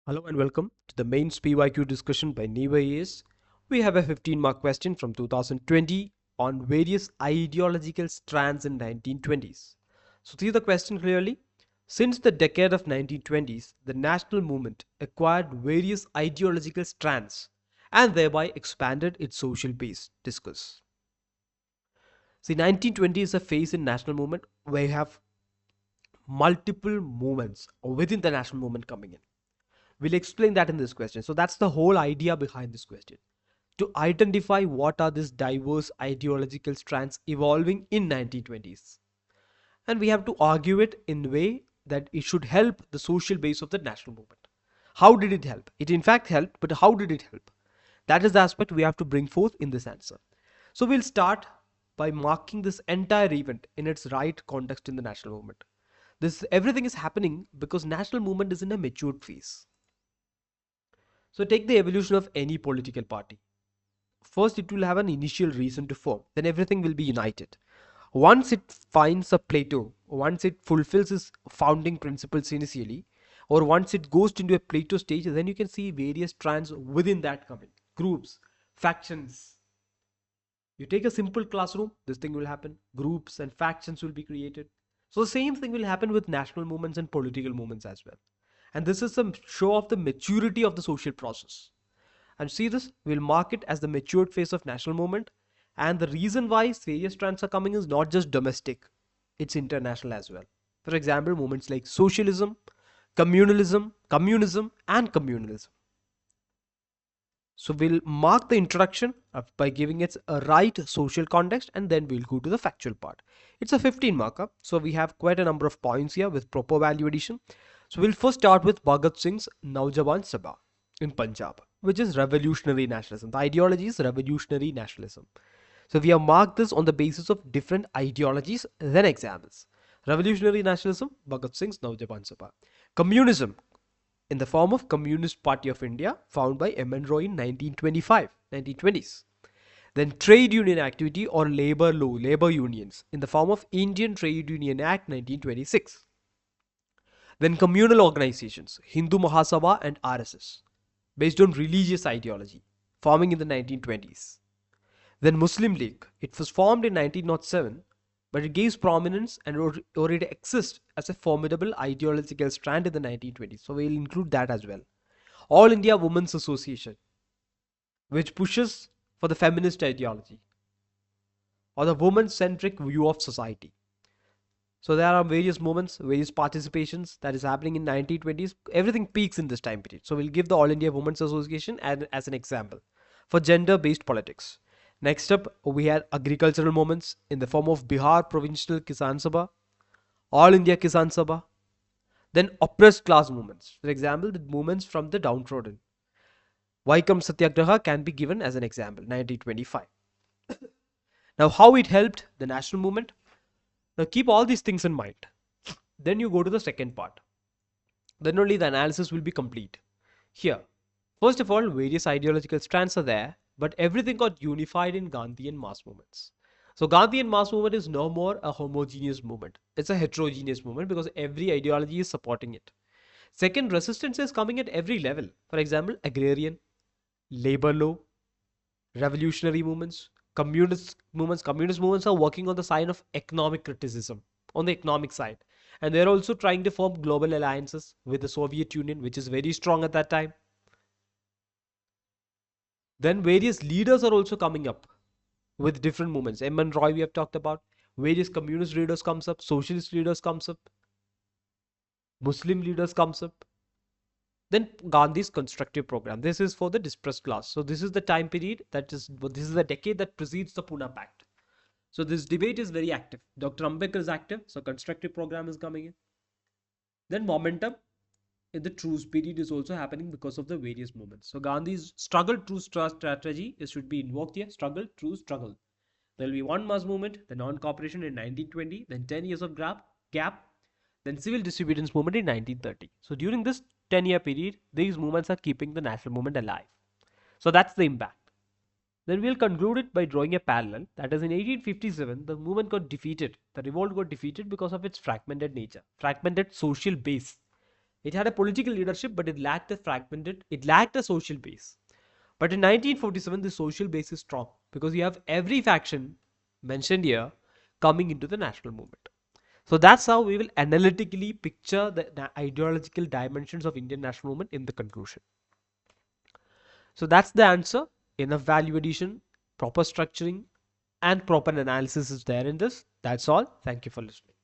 Hello and welcome to the mains PYQ discussion by Neenv. We have a 15-mark question from 2020 on various ideological strands in 1920s. So see the question clearly. Since the decade of 1920s, the national movement acquired various ideological strands and thereby expanded its social base. Discuss. See, 1920 is a phase in national movement where you have multiple movements within the national movement coming in. We'll explain that in this question. So that's the whole idea behind this question. To identify what are these diverse ideological strands evolving in 1920s. And we have to argue it in a way that it should help the social base of the national movement. How did it help? It in fact helped, but how did it help? That is the aspect we have to bring forth in this answer. So we'll start by marking this entire event in its right context in the national movement. This everything is happening because national movement is in a matured phase. So take the evolution of any political party. First, it will have an initial reason to form. Then everything will be united. Once it finds a plateau, once it fulfills its founding principles initially, or once it goes into a plateau stage, then you can see various strands within that coming. Groups, factions. You take a simple classroom, this thing will happen. Groups and factions will be created. So the same thing will happen with national movements and political movements as well. And this is a show of the maturity of the social process. And see this, we'll mark it as the matured phase of national movement. And the reason why various strands are coming is not just domestic, it's international as well. For example, movements like socialism, communism, and communalism. So we'll mark the introduction by giving it a right social context, and then we'll go to the factual part. It's a 15 marker, so we have quite a number of points here with proper value addition. So we'll first start with Bhagat Singh's Naujawan Sabha in Punjab, which is revolutionary nationalism. The ideology is revolutionary nationalism. So we have marked this on the basis of different ideologies, then examples. Revolutionary nationalism, Bhagat Singh's Naujawan Sabha. Communism, in the form of Communist Party of India, found by M.N. Roy in 1925, 1920s. Then trade union activity or labor law, labor unions, in the form of Indian Trade Union Act 1926. Then communal organizations, Hindu Mahasabha and RSS, based on religious ideology, forming in the 1920s. Then Muslim League, it was formed in 1907, but it gives prominence and or it exists as a formidable ideological strand in the 1920s. So we'll include that as well. All India Women's Association, which pushes for the feminist ideology or the woman-centric view of society. So there are various movements, various participations that is happening in 1920s. Everything peaks in this time period. So we'll give the All India Women's Association as an example for gender-based politics. Next up, we had agricultural movements in the form of Bihar Provincial Kisan Sabha, All India Kisan Sabha. Then oppressed class movements. For example, the movements from the downtrodden. Vaikam Satyagraha can be given as an example, 1925. Now, how it helped the national movement? Now, keep all these things in mind. Then you go to the second part. Then only the analysis will be complete. Here, first of all, various ideological strands are there, but everything got unified in Gandhian mass movements. So Gandhian mass movement is no more a homogeneous movement. It's a heterogeneous movement because every ideology is supporting it. Second, resistance is coming at every level. For example, agrarian, labor law, revolutionary movements, communist movements. Communist movements are working on the side of economic criticism, on the economic side. And they're also trying to form global alliances with the Soviet Union, which is very strong at that time. Then various leaders are also coming up with different movements. M.N. Roy we have talked about. Various communist leaders comes up, socialist leaders comes up, Muslim leaders comes up. Then Gandhi's constructive program. This is for the dispersed class. So this is the time period this is the decade that precedes the Pune Pact. So this debate is very active. Dr. Ambedkar is active. So constructive program is coming in. Then momentum in the truce period is also happening because of the various movements. So Gandhi's struggle truce strategy should be invoked here. Struggle, truce, struggle. There will be one mass movement, the non-cooperation in 1920, then 10 years of gap, then civil disobedience movement in 1930. So during this 10-year period, these movements are keeping the national movement alive. So that's the impact. Then we'll conclude it by drawing a parallel. That is, in 1857, the movement got defeated. The revolt got defeated because of its fragmented nature, fragmented social base. It had a political leadership, but it lacked a social base. But in 1947, the social base is strong because you have every faction mentioned here coming into the national movement. So that's how we will analytically picture the ideological dimensions of Indian national movement in the conclusion. So that's the answer. Enough value addition, proper structuring, and proper analysis is there in this. That's all. Thank you for listening.